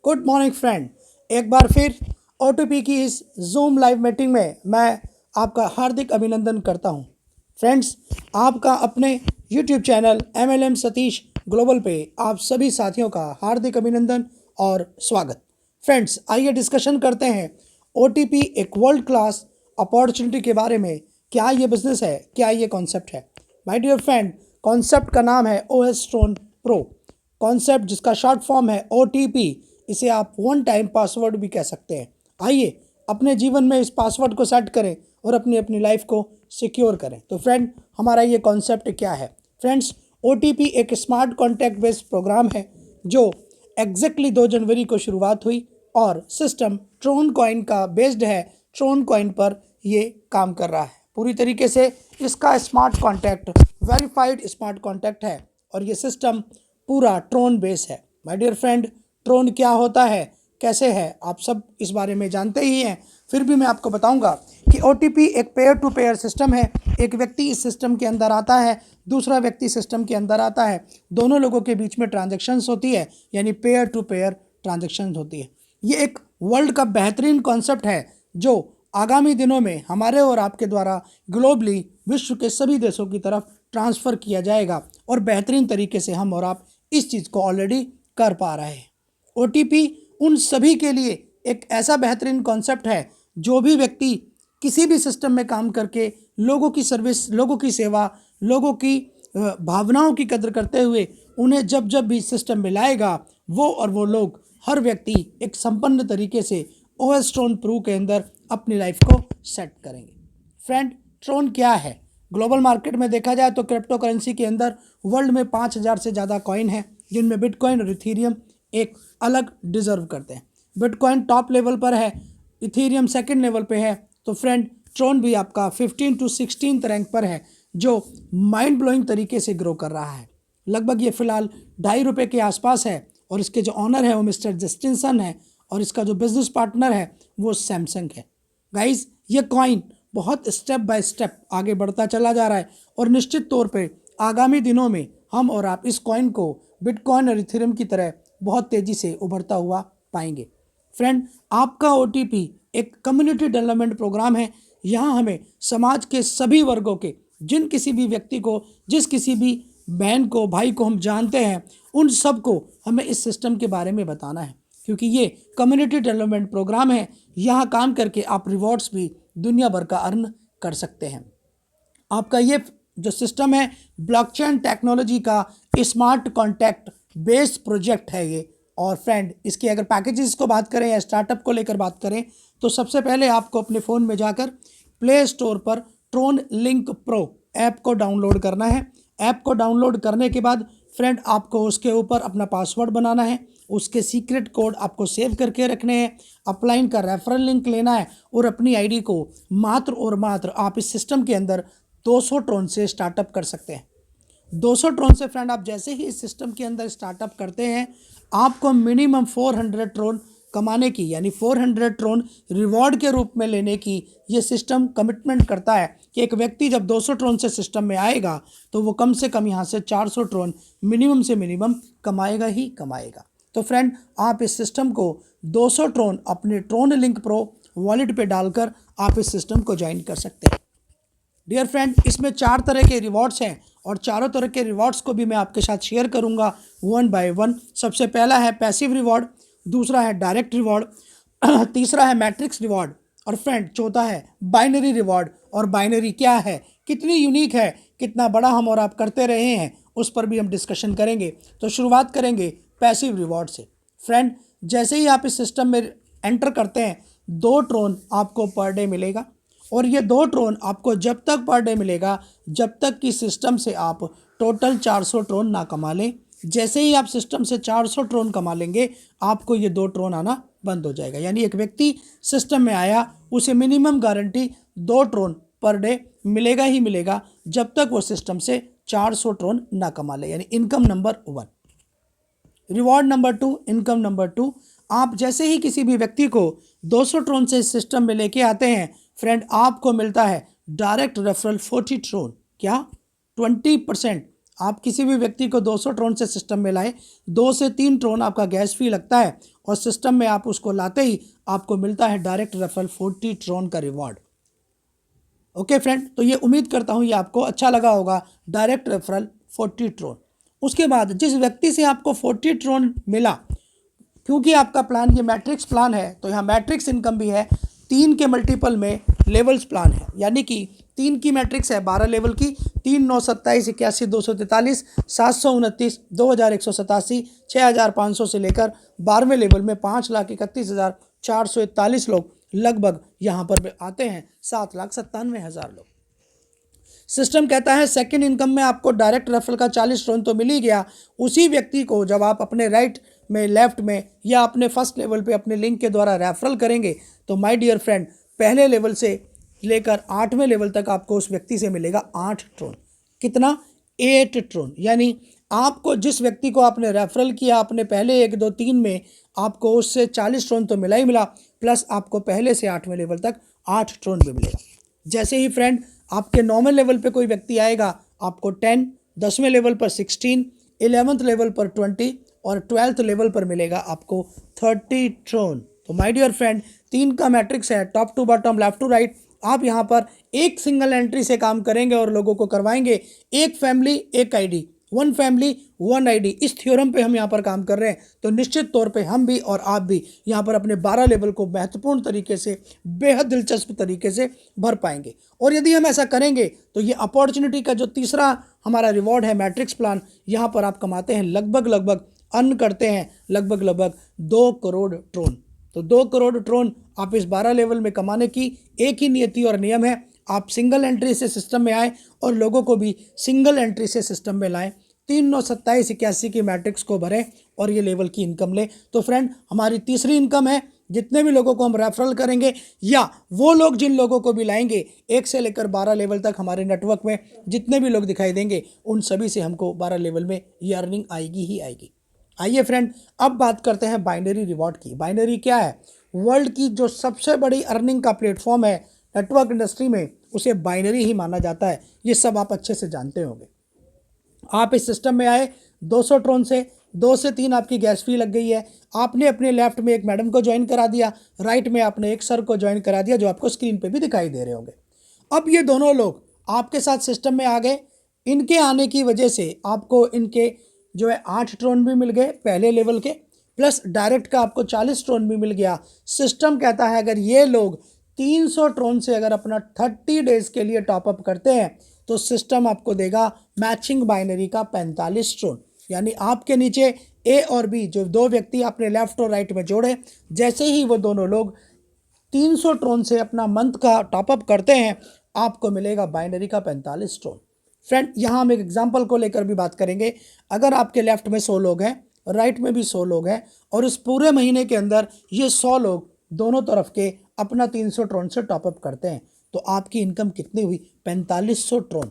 Good morning friend. एक बार फिर OTP की इस जूम लाइव मीटिंग में मैं आपका हार्दिक अभिनंदन करता हूं। फ्रेंड्स, आपका अपने YouTube channel MLM Satish global पे आप सभी साथियों का हार्दिक अभिनंदन और स्वागत। फ्रेंड्स, आइए डिस्कशन करते हैं OTP एक वर्ल्ड क्लास अपॉर्चुनिटी के बारे में। क्या ये बिजनेस है, क्या ये कॉन्सेप्ट है? माय डियर फ्रेंड, कॉन्सेप्ट का नाम है OS Tron Pro। कॉन्सेप्ट जिसका शॉर्ट फॉर्म है OTP, इसे आप वन टाइम पासवर्ड भी कह सकते हैं। आइए अपने जीवन में इस पासवर्ड को सेट करें और अपनी अपनी लाइफ को सिक्योर करें। तो फ्रेंड, हमारा ये कॉन्सेप्ट क्या है? फ्रेंड्स, OTP एक स्मार्ट कॉन्टैक्ट बेस्ड प्रोग्राम है जो एग्जैक्टली 2 जनवरी को शुरुआत हुई और सिस्टम ट्रोन कॉइन का बेस्ड है। ट्रोन कॉइन पर ये काम कर रहा है पूरी तरीके से। इसका smart contact verified smart contact है और ये सिस्टम पूरा ट्रोन बेस है। माय डियर फ्रेंड, ट्रोन क्या होता है, कैसे है, आप सब इस बारे में जानते ही हैं। फिर भी मैं आपको बताऊंगा कि OTP एक पेयर टू पेयर सिस्टम है। एक व्यक्ति इस सिस्टम के अंदर आता है, दूसरा व्यक्ति सिस्टम के अंदर आता है, दोनों लोगों के बीच में ट्रांजैक्शंस होती है, यानी पेयर टू पेयर ट्रांजैक्शंस होती है। ये एक वर्ल्ड का बेहतरीन कॉन्सेप्ट है जो आगामी दिनों में हमारे और आपके द्वारा ग्लोबली विश्व के सभी देशों की तरफ ट्रांसफ़र किया जाएगा और बेहतरीन तरीके से हम और आप इस चीज़ को ऑलरेडी कर पा रहे हैं। OTP उन सभी के लिए एक ऐसा बेहतरीन कॉन्सेप्ट है जो भी व्यक्ति किसी भी सिस्टम में काम करके लोगों की सर्विस, लोगों की सेवा, लोगों की भावनाओं की कदर करते हुए उन्हें जब जब भी सिस्टम में लाएगा, वो लोग हर व्यक्ति एक संपन्न तरीके से OS Tron Pro के अंदर अपनी लाइफ को सेट करेंगे। फ्रेंड, ट्रोन क्या है? ग्लोबल मार्केट में देखा जाए तो क्रिप्टो करेंसी के अंदर वर्ल्ड में 5000 से ज़्यादा कॉइन है, जिनमें बिटकॉइन और इथीरियम एक अलग डिजर्व करते हैं। बिटकॉइन टॉप लेवल पर है, इथीरियम सेकंड लेवल पे है। तो फ्रेंड, ट्रोन भी आपका 15 to 16 रैंक पर है, जो माइंड ब्लोइंग तरीके से ग्रो कर रहा है। लगभग ये फिलहाल ₹2.5 के आसपास है और इसके जो ऑनर है वो मिस्टर जस्टिनसन है और इसका जो बिजनेस पार्टनर है वो सैमसंग है। गाइज, ये कॉइन बहुत स्टेप बाय स्टेप आगे बढ़ता चला जा रहा है और निश्चित तौर पे आगामी दिनों में हम और आप इस कॉइन को बिटकॉइन और इथेरियम की तरह बहुत तेज़ी से उभरता हुआ पाएंगे। फ्रेंड, आपका OTP एक कम्युनिटी डेवलपमेंट प्रोग्राम है। यहाँ हमें समाज के सभी वर्गों के जिन किसी भी व्यक्ति को, जिस किसी भी बहन को, भाई को हम जानते हैं, उन सब को हमें इस सिस्टम के बारे में बताना है, क्योंकि ये कम्युनिटी डेवलपमेंट प्रोग्राम है। यहाँ काम करके आप रिवॉर्ड्स भी दुनिया भर का अर्न कर सकते हैं। आपका ये जो सिस्टम है ब्लॉकचेन टेक्नोलॉजी का स्मार्ट कॉन्टैक्ट बेस्ड प्रोजेक्ट है ये। और फ्रेंड, इसके अगर पैकेजेस को बात करें या स्टार्टअप को लेकर बात करें तो सबसे पहले आपको अपने फ़ोन में जाकर प्ले स्टोर पर ट्रोन लिंक प्रो ऐप को डाउनलोड करना है। ऐप को डाउनलोड करने के बाद फ्रेंड, आपको उसके ऊपर अपना पासवर्ड बनाना है, उसके सीक्रेट कोड आपको सेव करके रखने हैं, अपलाइन का रेफरल लिंक लेना है और अपनी आईडी को मात्र और मात्र आप इस सिस्टम के अंदर 200 ट्रोन से स्टार्टअप कर सकते हैं। 200 ट्रोन से फ्रेंड, आप जैसे ही इस सिस्टम के अंदर स्टार्टअप करते हैं, आपको मिनिमम 400 ट्रोन कमाने की, यानी 400 ट्रोन रिवॉर्ड के रूप में लेने की ये सिस्टम कमिटमेंट करता है कि एक व्यक्ति जब 200 ट्रोन से सिस्टम में आएगा तो वो कम से कम यहाँ से 400 ट्रोन मिनिमम से मिनिमम कमाएगा ही कमाएगा। तो फ्रेंड, आप इस सिस्टम को 200 ट्रोन अपने ट्रोन लिंक प्रो वॉलेट पे डालकर आप इस सिस्टम को ज्वाइन कर सकते हैं। डियर फ्रेंड, इसमें 4 तरह के रिवॉर्ड्स हैं और चारों तरह के रिवॉर्ड्स को भी मैं आपके साथ शेयर करूंगा वन बाय वन। सबसे पहला है पैसिव रिवॉर्ड, दूसरा है डायरेक्ट रिवॉर्ड, तीसरा है मैट्रिक्स रिवॉर्ड और फ्रेंड चौथा है बाइनरी रिवॉर्ड। और बाइनरी क्या है, कितनी यूनिक है, कितना बड़ा हम और आप करते रहे हैं, उस पर भी हम डिस्कशन करेंगे। तो शुरुआत करेंगे पैसिव रिवॉर्ड से। फ्रेंड, जैसे ही आप इस सिस्टम में एंटर करते हैं 2 ट्रोन आपको पर डे मिलेगा और ये 2 ट्रोन आपको जब तक पर डे मिलेगा जब तक कि सिस्टम से आप टोटल 400 ट्रोन ना कमा लें। जैसे ही आप सिस्टम से 400 ट्रोन कमा लेंगे आपको ये 2 ट्रोन आना बंद हो जाएगा। यानी एक व्यक्ति सिस्टम में आया, उसे मिनिमम गारंटी 2 ट्रोन पर डे मिलेगा ही मिलेगा जब तक वो सिस्टम से 400 ट्रोन ना कमा ले, यानी income number 1। Reward number 2, income number 2, आप जैसे ही किसी भी व्यक्ति को 200 ट्रोन से सिस्टम में लेके आते हैं फ्रेंड, आपको मिलता है डायरेक्ट रेफरल 40 ट्रोन। क्या? 20%। आप किसी भी व्यक्ति को 200 ट्रोन से सिस्टम में लाए, 2 से 3 ट्रोन आपका गैस फी लगता है और सिस्टम में आप उसको लाते ही आपको मिलता है डायरेक्ट रेफरल 40 ट्रोन का रिवॉर्ड। ओके फ्रेंड, तो ये उम्मीद करता हूँ ये आपको अच्छा लगा होगा, डायरेक्ट रेफरल 40 ट्रोन। उसके बाद जिस व्यक्ति से आपको 40 ट्रोन मिला, क्योंकि आपका प्लान ये मैट्रिक्स प्लान है, तो यहाँ मैट्रिक्स इनकम भी है, 3 के मल्टीपल में लेवल्स प्लान है, यानी कि 3 की मैट्रिक्स है 12 लेवल की, 3 9 27 81 243 729 2187 6500 से लेकर 12वें लेवल में 5,31,441 लोग लगभग यहाँ पर आते हैं, 7,97,000 लोग। सिस्टम कहता है सेकंड इनकम में आपको डायरेक्ट रेफरल का 40 ट्रोन तो मिल ही गया, उसी व्यक्ति को जब आप अपने राइट में, लेफ्ट में या अपने फर्स्ट लेवल पे अपने लिंक के द्वारा रेफरल करेंगे तो माय डियर फ्रेंड पहले लेवल से लेकर 8वें लेवल तक आपको उस व्यक्ति से मिलेगा 8 ट्रोन। कितना? 8 ट्रोन। यानी आपको जिस व्यक्ति को आपने रेफरल किया अपने पहले 1 2 3 में, आपको उससे 40 ट्रोन तो मिला ही मिला, प्लस आपको पहले से 8वें लेवल तक 8 ट्रोन भी मिलेगा। जैसे ही फ्रेंड आपके नॉर्मल लेवल पे कोई व्यक्ति आएगा, आपको 10, 10वें लेवल पर 16, 11th लेवल पर 20 और 12th लेवल पर मिलेगा आपको 30 ट्रोन। तो माय डियर फ्रेंड 3 का मैट्रिक्स है, top to bottom, left to right. आप यहाँ पर एक सिंगल एंट्री से काम करेंगे और लोगों को करवाएंगे, एक फैमिली एक आईडी, 1 फैमिली 1 आईडी। इस थ्योरम पे हम यहाँ पर काम कर रहे हैं, तो निश्चित तौर पे हम भी और आप भी यहाँ पर अपने 12 लेवल को महत्वपूर्ण तरीके से, बेहद दिलचस्प तरीके से भर पाएंगे। और यदि हम ऐसा करेंगे तो ये अपॉर्चुनिटी का जो तीसरा हमारा रिवॉर्ड है मैट्रिक्स प्लान, यहाँ पर आप कमाते हैं लगभग अर्न करते हैं लगभग 2 करोड़ ट्रोन। तो 2 करोड़ ट्रोन आप इस 12 लेवल में कमाने की एक ही नियति और नियम है, आप सिंगल एंट्री से सिस्टम में आए और लोगों को भी सिंगल एंट्री से सिस्टम में लाएं, 3 9 27 81 की मैट्रिक्स को भरें और ये लेवल की इनकम लें। तो फ्रेंड हमारी तीसरी इनकम है, जितने भी लोगों को हम रेफरल करेंगे या वो लोग जिन लोगों को भी लाएंगे, 1 से लेकर 12 लेवल तक हमारे नेटवर्क में जितने भी लोग दिखाई देंगे, उन सभी से हमको 12 लेवल में ये अर्निंग आएगी ही आएगी। आइए फ्रेंड अब बात करते हैं बाइनरी रिवॉर्ड की। बाइनरी क्या है? वर्ल्ड की जो सबसे बड़ी अर्निंग का प्लेटफॉर्म है नेटवर्क इंडस्ट्री में, उसे बाइनरी ही माना जाता है। ये सब आप अच्छे से जानते होंगे। आप इस सिस्टम में आए 200 ट्रोन से, 2 से 3 आपकी गैस फी लग गई है, आपने अपने लेफ्ट में एक मैडम को ज्वाइन करा दिया, राइट में आपने एक सर को ज्वाइन करा दिया, जो आपको स्क्रीन पे भी दिखाई दे रहे होंगे। अब ये दोनों लोग आपके साथ सिस्टम में आ गए, इनके आने की वजह से आपको इनके जो है 8 ट्रोन भी मिल गए पहले लेवल के, प्लस डायरेक्ट का आपको 40 ट्रोन भी मिल गया। सिस्टम कहता है अगर ये लोग 300 ट्रोन से अगर अपना 30 डेज के लिए टॉपअप करते हैं तो सिस्टम आपको देगा मैचिंग बाइनरी का 45 ट्रोन। यानी आपके नीचे ए और बी जो 2 व्यक्ति आपने लेफ्ट और राइट में जोड़े, जैसे ही वो दोनों लोग 300 ट्रोन से अपना मंथ का टॉपअप करते हैं, आपको मिलेगा बाइनरी का 45 ट्रोन। फ्रेंड यहाँ हम एक एग्जांपल को लेकर भी बात करेंगे। अगर आपके लेफ्ट में 100 लोग हैं, राइट में भी 100 लोग हैं, और इस पूरे महीने के अंदर ये 100 लोग दोनों तरफ के अपना 300 ट्रोन से टॉपअप करते हैं, तो आपकी इनकम कितनी हुई? 4500 ट्रोन।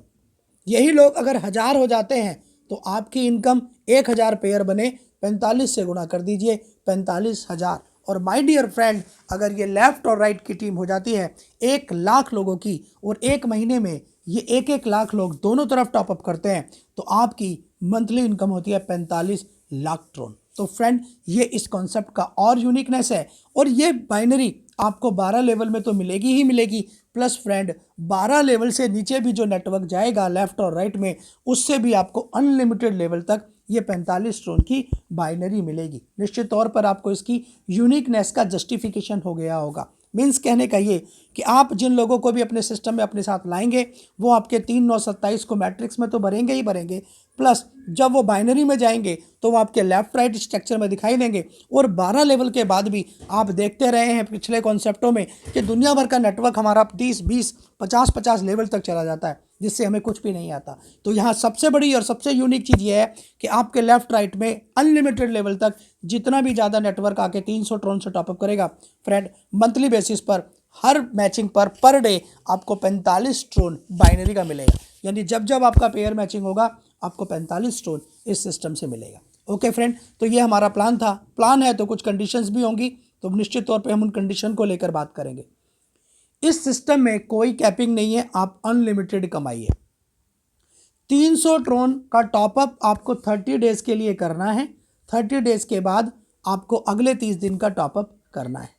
यही लोग अगर 1000 हो जाते हैं तो आपकी इनकम 1000 पेयर बने, 45 से गुणा कर दीजिए, 45,000। और माय डियर फ्रेंड अगर ये लेफ्ट और राइट की टीम हो जाती है 1 लाख लोगों की, और एक महीने में ये 1 लाख लोग दोनों तरफ टॉपअप करते हैं, तो आपकी मंथली इनकम होती है 45 लाख ट्रोन। तो फ्रेंड ये इस कॉन्सेप्ट का और यूनिकनेस है, और ये बाइनरी आपको 12 लेवल में तो मिलेगी ही मिलेगी, प्लस फ्रेंड 12 लेवल से नीचे भी जो नेटवर्क जाएगा लेफ्ट और राइट में, उससे भी आपको अनलिमिटेड लेवल तक ये 45 ट्रोन की बाइनरी मिलेगी। निश्चित तौर पर आपको इसकी यूनिकनेस का जस्टिफिकेशन हो गया होगा। मीन्स कहने का ये कि आप जिन लोगों को भी अपने सिस्टम में अपने साथ लाएंगे, वो आपके 3 9 27 को मैट्रिक्स में तो भरेंगे ही भरेंगे, प्लस जब वो बाइनरी में जाएंगे तो वो आपके लेफ्ट राइट स्ट्रक्चर में दिखाई देंगे। और 12 लेवल के बाद भी आप देखते रहे हैं पिछले कॉन्सेप्टों में कि दुनिया भर का नेटवर्क हमारा 30 20 50 लेवल तक चला जाता है, जिससे हमें कुछ भी नहीं आता। तो यहाँ सबसे बड़ी और सबसे यूनिक चीज़ ये है कि आपके लेफ्ट राइट में अनलिमिटेड लेवल तक जितना भी ज़्यादा नेटवर्क आके 300 ट्रोन से टॉपअप करेगा, फ्रेंड मंथली बेसिस पर हर मैचिंग पर डे आपको 45 ट्रोन बाइनरी का मिलेगा। यानी जब जब आपका पेयर मैचिंग होगा आपको 45 ट्रोन इस सिस्टम से मिलेगा। ओके फ्रेंड, तो ये हमारा प्लान था। प्लान है तो कुछ कंडीशंस भी होंगी, तो निश्चित तौर पे हम उन कंडीशन को लेकर बात करेंगे। इस सिस्टम में कोई कैपिंग नहीं है, आप अनलिमिटेड कमाइए। 300 ट्रोन का टॉपअप आपको 30 डेज के लिए करना है। 30 डेज के बाद आपको अगले 30 दिन का टॉपअप करना है।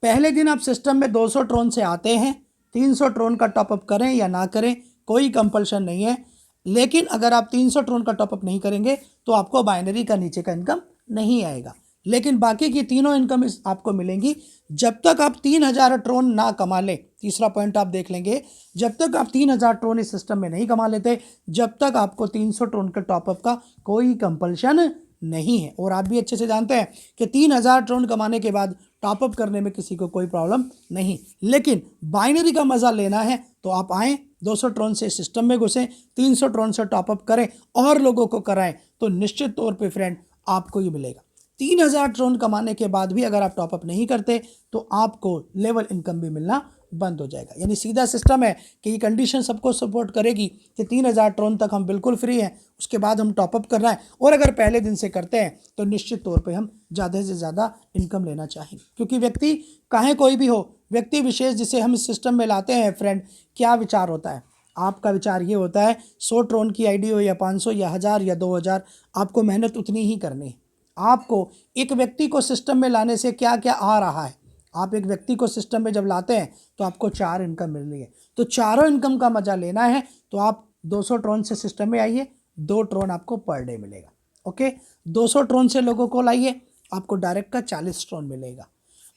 पहले दिन आप सिस्टम में 200 ट्रोन से आते हैं, 300 ट्रोन का टॉपअप करें या ना करें, कोई कंपल्शन नहीं है। लेकिन अगर आप 300 ट्रोन का टॉपअप नहीं करेंगे तो आपको बाइनरी का नीचे का इनकम नहीं आएगा। लेकिन बाकी की तीनों इनकम आपको मिलेंगी जब तक आप 3000 ट्रोन ना कमा लें। तीसरा पॉइंट आप देख लेंगे, जब तक आप 3000 ट्रोन इस सिस्टम में नहीं कमा लेते, जब तक आपको 300 ट्रोन के टॉपअप का कोई कंपल्शन नहीं है। और आप भी अच्छे से जानते हैं कि 3000 ट्रोन कमाने के बाद टॉपअप करने में किसी को कोई प्रॉब्लम नहीं। लेकिन बाइनरी का मज़ा लेना है तो आप आएँ, 200 ट्रोन से सिस्टम में घुसें, 300 ट्रोन से टॉपअप करें और लोगों को कराएं, तो निश्चित तौर पे फ्रेंड आपको ये मिलेगा। 3000 ट्रोन कमाने के बाद भी अगर आप टॉपअप नहीं करते तो आपको लेवल इनकम भी मिलना बंद हो जाएगा। यानी सीधा सिस्टम है कि ये कंडीशन सबको सपोर्ट करेगी कि 3000 ट्रोन तक हम बिल्कुल फ्री हैं, उसके बाद हम टॉपअप कर रहे हैं, और अगर पहले दिन से करते हैं तो निश्चित तौर पे हम ज़्यादा से ज़्यादा इनकम लेना चाहेंगे। क्योंकि व्यक्ति चाहे कोई भी हो, व्यक्ति विशेष जिसे हम इस सिस्टम में लाते हैं फ्रेंड, क्या विचार होता है? आपका विचार ये होता है 100 ट्रोन की आईडी हो या 500 या 1000 या 2000, आपको मेहनत उतनी ही करनी है। आपको एक व्यक्ति को सिस्टम में लाने से क्या क्या आ रहा है? आप एक व्यक्ति को सिस्टम में जब लाते हैं तो आपको 4 इनकम मिल रही है, तो चारों इनकम का मजा लेना है तो आप 200 ट्रोन से सिस्टम में आइए, 2 ट्रोन आपको पर डे मिलेगा। ओके, 200 ट्रोन से लोगों को लाइए, आपको डायरेक्ट का 40 ट्रोन मिलेगा।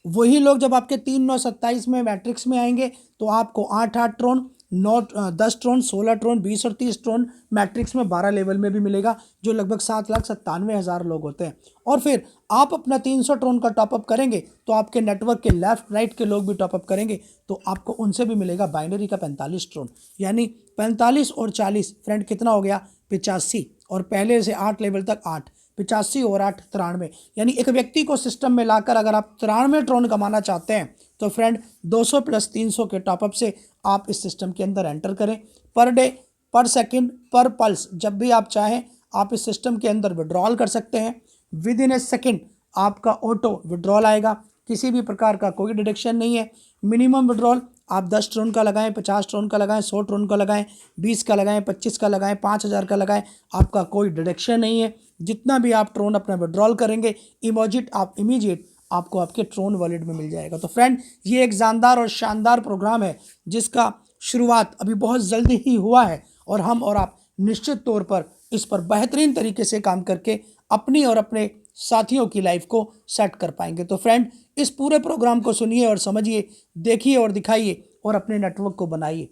वही लोग जब आपके 3 9 27 में मैट्रिक्स में आएंगे तो आपको 8 ट्रोन, 10 ट्रोन, 16 ट्रोन, 20 और 30 ट्रोन मैट्रिक्स में 12 लेवल में भी मिलेगा, जो लगभग 7,97,000 लोग होते हैं। और फिर आप अपना 300 ट्रोन का टॉपअप करेंगे तो आपके नेटवर्क के लेफ्ट राइट के लोग भी टॉपअप करेंगे, तो आपको उनसे भी मिलेगा बाइनरी का 45 ट्रोन। यानी 45 और 40 फ्रेंड कितना हो गया? 85। और पहले से 8 लेवल तक 8, 85 और 8 93। यानी एक व्यक्ति को सिस्टम में लाकर अगर आप 93 ट्रोन कमाना चाहते हैं तो फ्रेंड 200 प्लस 300 के टॉपअप से आप इस सिस्टम के अंदर एंटर करें। पर डे, पर सेकंड, पर पल्स जब भी आप चाहें आप इस सिस्टम के अंदर विड्रॉल कर सकते हैं। विद इन ए सेकेंड आपका ऑटो विड्रॉल आएगा, किसी भी प्रकार का कोई डिडक्शन नहीं है। मिनिमम विड्रॉल आप 10 ट्रोन का लगाएं, 50 ट्रोन का लगाएं, 100 ट्रोन का लगाएं, 20 का लगाएं, 25 का लगाएं, 5000 का लगाएं, आपका कोई डिडक्शन नहीं है। जितना भी आप ट्रोन अपना विड्रॉल करेंगे इमीडिएट आपको आपके ट्रोन वॉलेट में मिल जाएगा। तो फ्रेंड, ये एक जानदार और शानदार प्रोग्राम है जिसका शुरुआत अभी बहुत जल्दी ही हुआ है, और हम और आप निश्चित तौर पर इस पर बेहतरीन तरीके से काम करके अपनी और अपने साथियों की लाइफ को सेट कर पाएंगे। तो फ्रेंड, इस पूरे प्रोग्राम को सुनिए और समझिए, देखिए और दिखाइए और अपने नेटवर्क को बनाइए।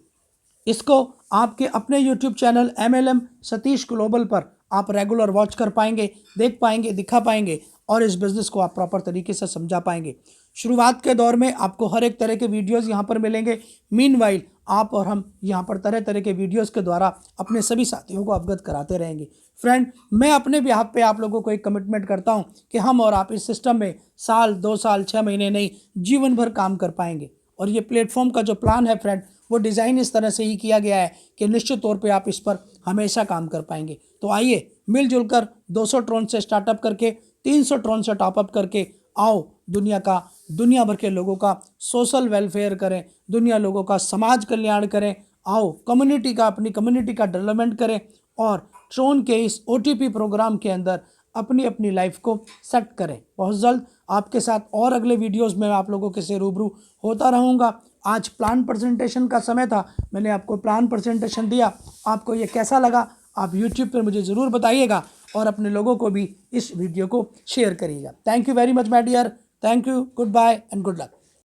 इसको आपके अपने YouTube channel MLM Satish global पर आप रेगुलर वॉच कर पाएंगे, देख पाएंगे, दिखा पाएंगे, और इस बिज़नेस को आप प्रॉपर तरीके से समझा पाएंगे। शुरुआत के दौर में आपको हर एक तरह के वीडियोस यहाँ पर मिलेंगे। मीनवाइल आप और हम यहाँ पर तरह तरह के वीडियोस के द्वारा अपने सभी साथियों को अवगत कराते रहेंगे। फ्रेंड, मैं अपने बिहाफ पे आप लोगों को एक कमिटमेंट करता हूँ कि हम और आप इस सिस्टम में साल, 2 साल, 6 महीने नहीं, जीवन भर काम कर पाएंगे। और ये प्लेटफॉर्म का जो प्लान है फ्रेंड, वो डिज़ाइन इस तरह से ही किया गया है कि निश्चित तौर पे आप इस पर हमेशा काम कर पाएंगे। तो आइए मिलजुल कर 200 ट्रोन से स्टार्टअप करके 300 ट्रोन से टॉपअप करके आओ दुनिया भर के लोगों का सोशल वेलफेयर करें, दुनिया लोगों का समाज कल्याण करें। आओ अपनी कम्युनिटी का डेवलपमेंट करें और ट्रोन के इस OTP प्रोग्राम के अंदर अपनी अपनी लाइफ को सेट करें। बहुत जल्द आपके साथ और अगले वीडियोस में आप लोगों के से रूबरू होता रहूँगा। आज प्लान प्रेजेंटेशन का समय था, मैंने आपको प्लान प्रेजेंटेशन दिया। आपको ये कैसा लगा आप YouTube पर मुझे ज़रूर बताइएगा और अपने लोगों को भी इस वीडियो को शेयर करिएगा। Thank you very much my dear, thank you, good bye and good luck.